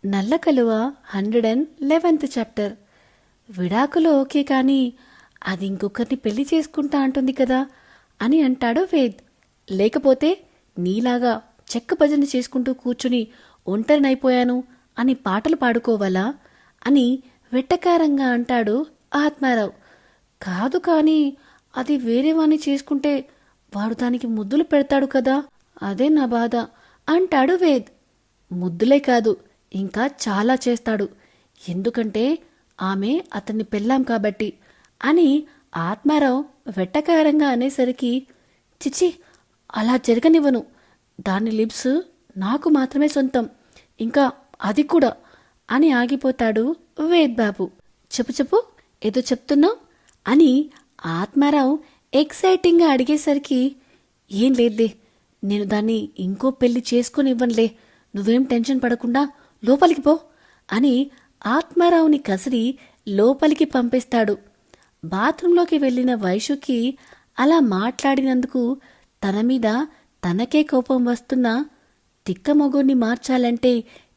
నల్ల కలువ 111th chapter. విడాకులు ఓకే కానీ అది ఇంకొకరిని పెళ్లి చేసుకుంటా అంటుంది కదా అని అంటాడు వేద్. లేకపోతే నీలాగా చెక్క భజన చేసుకుంటూ కూర్చుని ఒంటరినైపోయాను అని పాటలు పాడుకోవాలా అని వెట్టకారంగా అంటాడు ఆత్మారావు. కాదు కానీ అది వేరే వాణ్ణి చేసుకుంటే వాడు దానికి ముద్దులు పెడతాడు కదా, అదే నా బాధ అంటాడు వేద్. ముద్దులే కాదు ఇంకా చాలా చేస్తాడు, ఎందుకంటే ఆమె అతన్ని పెళ్ళాం కాబట్టి అని ఆత్మారావు వెట్టకారంగా అనేసరికి, చిచి అలా జరగనివ్వను, దాని లిప్స్ నాకు మాత్రమే సొంతం, ఇంకా అది కూడా అని ఆగిపోతాడు వేద్ బాబు. చెప్పు చెప్పు ఏదో చెప్తున్నావు అని ఆత్మారావు ఎక్సైటింగ్గా అడిగేసరికి, ఏం లేదులే, నేను దాన్ని ఇంకో పెళ్లి చేసుకొని ఇవ్వనులే, నువ్వేం టెన్షన్ పడకుండా లోపలికి పో అని ఆత్మారావుని కసిరి లోపలికి పంపిస్తాడు. బాత్రూంలోకి వెళ్లిన వైషుకి అలా మాట్లాడినందుకు తన మీద తనకే కోపం వస్తున్నా, తిక్క మొగుణ్ణి మార్చాలంటే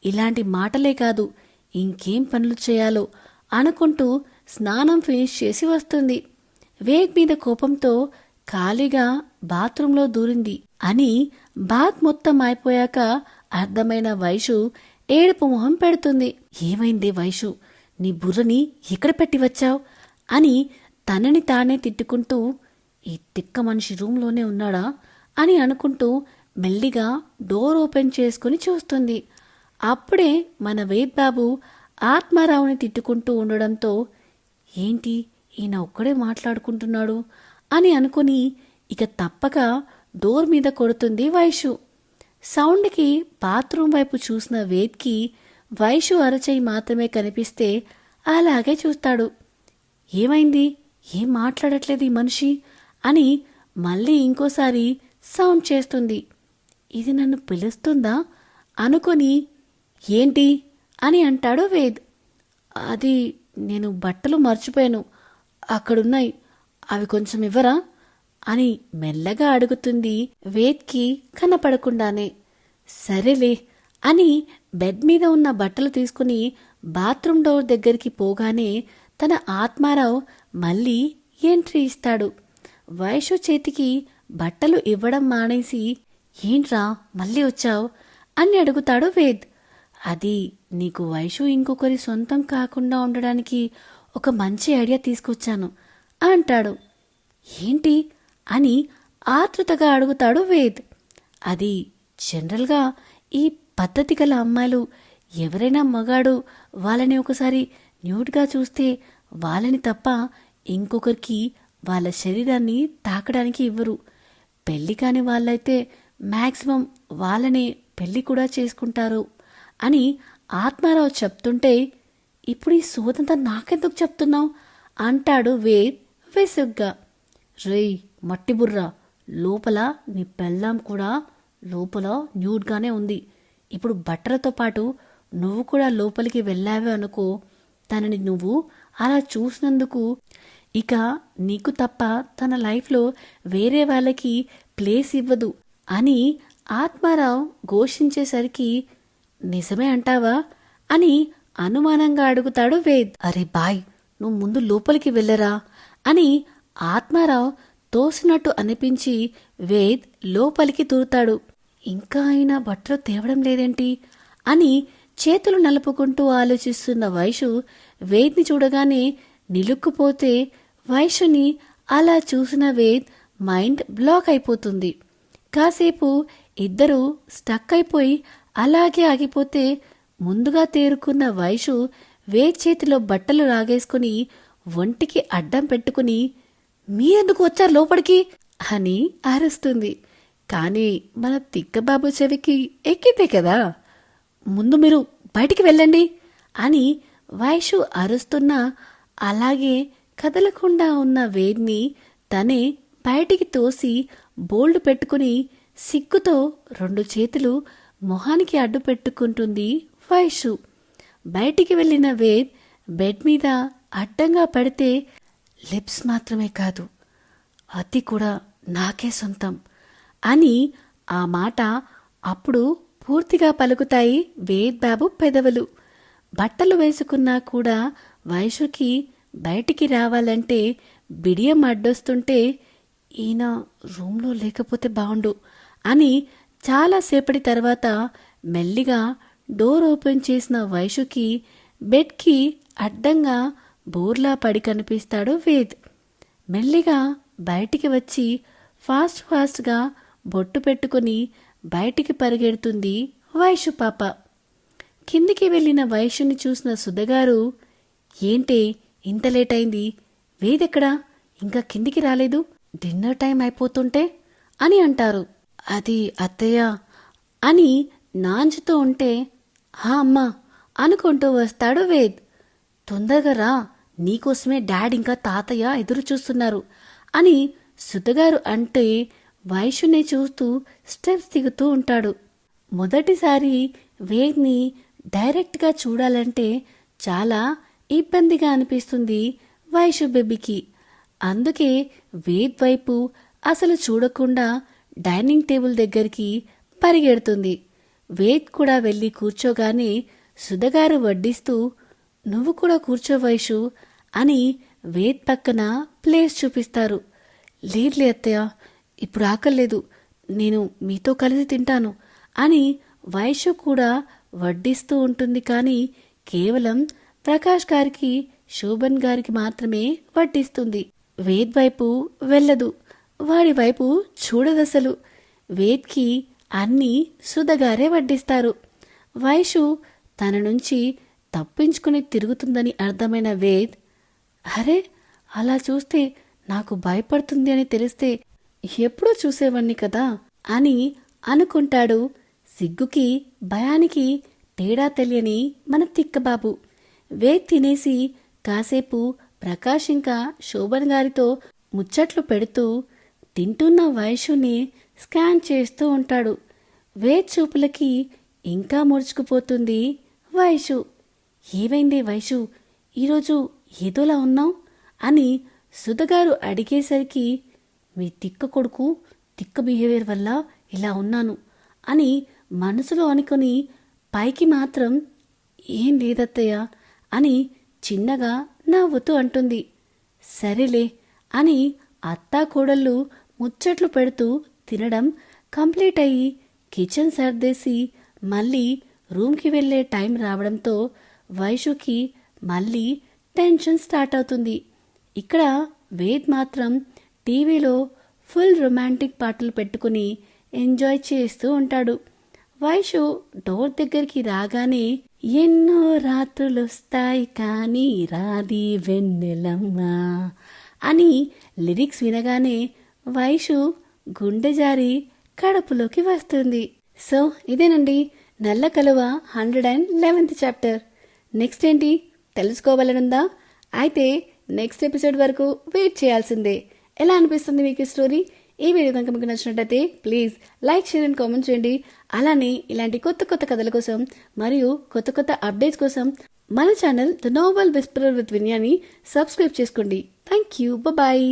ఇలాంటి మాటలే కాదు ఇంకేం పనులు చేయాలో అనుకుంటూ స్నానం ఫినిష్ చేసి వస్తుంది. వేగ్ మీద కోపంతో ఖాళీగా బాత్రూంలో దూరింది అని బాత్ మొత్తం అయిపోయాక అర్థమైన వైషు ఏడుపు మొహం పెడుతుంది. ఏమైంది వైషు, నీ బుర్రని ఎక్కడ పెట్టి వచ్చావు అని తనని తానే తిట్టుకుంటూ, ఈ తిక్క మనిషి రూంలోనే ఉన్నాడా అని అనుకుంటూ మెల్లిగా డోర్ ఓపెన్ చేసుకుని చూస్తుంది. అప్పుడే మన వేద్ బాబు ఆత్మారావుని తిట్టుకుంటూ ఉండడంతో, ఏంటి ఈయన ఒక్కడే మాట్లాడుకుంటున్నాడు అని అనుకుని ఇక తప్పక డోర్ మీద కొడుతుంది వైషు. సౌండ్కి బాత్రూం వైపు చూసిన వేద్కి వైషు అరచేయి మాత్రమే కనిపిస్తే అలాగే చూస్తాడు. ఏమైంది, ఏం మాట్లాడట్లేదు ఈ మనిషి అని మళ్ళీ ఇంకోసారి సౌండ్ చేస్తుంది. ఇది నన్ను పిలుస్తుందా అనుకొని, ఏంటి అని అంటాడు వేద్. అది నేను బట్టలు మర్చిపోయాను, అక్కడున్నాయి, అవి కొంచెం ఇవ్వరా అని మెల్లగా అడుగుతుంది వేద్కి కనపడకుండానే. సరేలే అని బెడ్ మీద ఉన్న బట్టలు తీసుకుని బాత్రూం డోర్ దగ్గరికి పోగానే తన ఆత్మారావు మళ్ళీ ఎంట్రీ ఇస్తాడు. వైషు చేతికి బట్టలు ఇవ్వడం మానేసి, ఏంట్రా మళ్ళీ వచ్చావు అని అడుగుతాడు వేద్. అది నీకు వైషు ఇంకొకరి సొంతం కాకుండా ఉండడానికి ఒక మంచి ఐడియా తీసుకొచ్చాను అంటాడు. ఏంటి అని ఆతృతగా అడుగుతాడు వేద్. అది జనరల్గా ఈ పద్ధతి గల అమ్మాయిలు ఎవరైనా మగాడు వాళ్ళని ఒకసారి న్యూడ్గా చూస్తే వాళ్ళని తప్ప ఇంకొకరికి వాళ్ళ శరీరాన్ని తాకడానికి ఇవ్వరు. పెళ్లి కాని వాళ్ళైతే మ్యాక్సిమం వాళ్ళనే పెళ్లి కూడా చేసుకుంటారు అని ఆత్మారావు చెప్తుంటే, ఇప్పుడు ఈ సోదంతా నాకెందుకు చెప్తున్నావు అంటాడు వేద్ విసుగ్గా. రేయ్ మట్టి బుర్ర, లోపల నీ పెళ్ళాం కూడా లోపల న్యూడ్గానే ఉంది. ఇప్పుడు బట్టలతో పాటు నువ్వు కూడా లోపలికి వెళ్ళావే అనుకో, తనని నువ్వు అలా చూసినందుకు ఇక నీకు తప్ప తన లైఫ్లో వేరే వాళ్ళకి ప్లేస్ ఇవ్వదు అని ఆత్మారావు ఘోషించేసరికి, నిజమే అంటావా అని అనుమానంగా అడుగుతాడు వేద్. అరే బాయ్, నువ్వు ముందు లోపలికి వెళ్ళరా అని ఆత్మారావు తోసినట్టు అనిపించి వేద్ లోపలికి దూరుతాడు. ఇంకా ఆయన బట్టలు తేవడం లేదేంటి అని చేతులు నలుపుకుంటూ ఆలోచిస్తున్న వైషు వేద్ని చూడగానే నిలుక్కుపోతే, వైషుని అలా చూసిన వేద్ మైండ్ బ్లాక్ అయిపోతుంది. కాసేపు ఇద్దరూ స్టక్ అయిపోయి అలాగే ఆగిపోతే ముందుగా తేరుకున్న వైషు వేద్ చేతిలో బట్టలు లాగేసుకుని ఒంటికి అడ్డం పెట్టుకుని, మీరెందుకు వచ్చారు లోపలికి అని అరుస్తుంది. కానీ మన తిక్కబాబు చెవికి ఎక్కితే కదా, ముందు మీరు బయటికి వెళ్ళండి అని వైషు అరుస్తున్నా అలాగే కదలకుండా ఉన్న వేద్ని తనే బయటికి తోసి బోల్డ్ పెట్టుకుని సిగ్గుతో 2 చేతులు మొహానికి అడ్డు పెట్టుకుంటుంది వైషు. బయటికి వెళ్ళిన వేద్ బెడ్ మీద అడ్డంగా పడితే, లిప్స్ మాత్రమే కాదు అది కూడా నాకే సొంతం అని ఆ మాట అప్పుడు పూర్తిగా పలుకుతాయి వేద్ బాబు పెదవులు. బట్టలు వేసుకున్నా కూడా వైషుకి బయటికి రావాలంటే బిడియం అడ్డొస్తుంటే ఈయన రూమ్లో లేకపోతే బాగుండు అని చాలాసేపటి తర్వాత మెల్లిగా డోర్ ఓపెన్ చేసిన వైషుకి బెడ్కి అడ్డంగా బోర్లా పడి కనిపిస్తాడు వేద్. మెల్లిగా బయటికి వచ్చి ఫాస్ట్గా బొట్టు పెట్టుకుని బయటికి పరిగెడుతుంది వైషు పాప. కిందికి వెళ్ళిన వైషుని చూసిన సుధగారు, ఏంటే ఇంత లేట్ అయింది, వేదెక్కడా, ఇంకా కిందికి రాలేదు, డిన్నర్ టైం అయిపోతుంటే అని అంటారు. అది అత్తయ్య అని నాంచుతూ ఉంటే, హా అమ్మా అనుకుంటూ వస్తాడు వేద్. తొందరగా రా, నీకోసమే డాడ్ ఇంకా తాతయ్య ఎదురు చూస్తున్నారు అని సుధగారు అంటే వైషుని చూస్తూ స్టెప్స్ దిగుతూ ఉంటాడు. మొదటిసారి వేద్ని డైరెక్ట్గా చూడాలంటే చాలా ఇబ్బందిగా అనిపిస్తుంది వైషు బేబీకి. అందుకే వేద్ వైపు అసలు చూడకుండా డైనింగ్ టేబుల్ దగ్గరికి పరిగెడుతుంది. వేద్ కూడా వెళ్ళి కూర్చోగానే సుధగారు వడ్డిస్తూ, నువ్వు కూడా కూర్చో వైషు అని వేద్ పక్కన ప్లేస్ చూపిస్తారు. లేదులే అత్తయ్య, ఇప్పుడు ఆకలేదు, నేను మీతో కలిసి తింటాను అని వైషు కూడా వడ్డిస్తూ ఉంటుంది. కానీ కేవలం ప్రకాష్ గారికి, శోభన్ గారికి మాత్రమే వడ్డిస్తుంది. వేద్ వైపు వెళ్ళదు, వాడి వైపు చూడదసలు. వేద్కి అన్నీ సుధగారే వడ్డిస్తారు. వైషు తన నుంచి తప్పించుకుని తిరుగుతుందని అర్థమైన వేద్, అరే అలా చూస్తే నాకు భయపడుతుంది అని తెలిస్తే ఎప్పుడూ చూసేవాణ్ణి కదా అని అనుకుంటాడు. సిగ్గుకి భయానికి తేడా తెలియని మన తిక్కబాబు. వేద్ తినేసి కాసేపు ప్రకాష్ ఇంకా శోభన్ గారితో ముచ్చట్లు పెడుతూ తింటున్న వైషుని స్కాన్ చేస్తూ ఉంటాడు. వేద్ చూపులకి ఇంకా ముడుచుకుపోతుంది వైషు. ఏవైందే వైషు, ఈరోజు ఏదోలా ఉన్నావు అని సుధగారు అడిగేసరికి, మీ తిక్క కొడుకు తిక్క బిహేవియర్ వల్ల ఇలా ఉన్నాను అని మనసులో అనుకుని పైకి మాత్రం ఏం లేదత్తయ్య అని చిన్నగా నవ్వుతూ అంటుంది. సరేలే అని అత్తా కోడళ్ళు ముచ్చట్లు పెడుతూ తినడం కంప్లీట్ అయ్యి కిచెన్ సర్దేసి మళ్ళీ రూమ్కి వెళ్ళే టైం రావడంతో వైషుకి మళ్ళీ టెన్షన్ స్టార్ట్ అవుతుంది. ఇక్కడ వేద్ మాత్రం టీవీలో ఫుల్ రొమాంటిక్ పాటలు పెట్టుకుని ఎంజాయ్ చేస్తూ ఉంటాడు. వైషు డోర్ దగ్గరికి రాగానే, ఎన్నో రాత్రులొస్తాయి కానీ రాది వెన్నెలమ్మ అని లిరిక్స్ వినగానే వైషు గుండె జారి కడుపులోకి వస్తుంది. సో ఇదేనండి నల్ల కలువ 111th చాప్టర్. నెక్స్ట్ ఏంటి తెలుసుకోవాలనుందా? అయితే నెక్స్ట్ ఎపిసోడ్ వరకు వెయిట్ చేయాల్సిందే. ఎలా అనిపిస్తుంది మీకు ఈ స్టోరీ? ఈ వీడియో కనుక మీకు నచ్చినట్టయితే please like, share and comment చేయండి. అలానే ఇలాంటి కొత్త కొత్త కథల కోసం మరియు కొత్త కొత్త అప్డేట్స్ కోసం మన channel the novel whisperer with విన్యాని సబ్స్క్రైబ్ చేసుకోండి. Thank you, bye.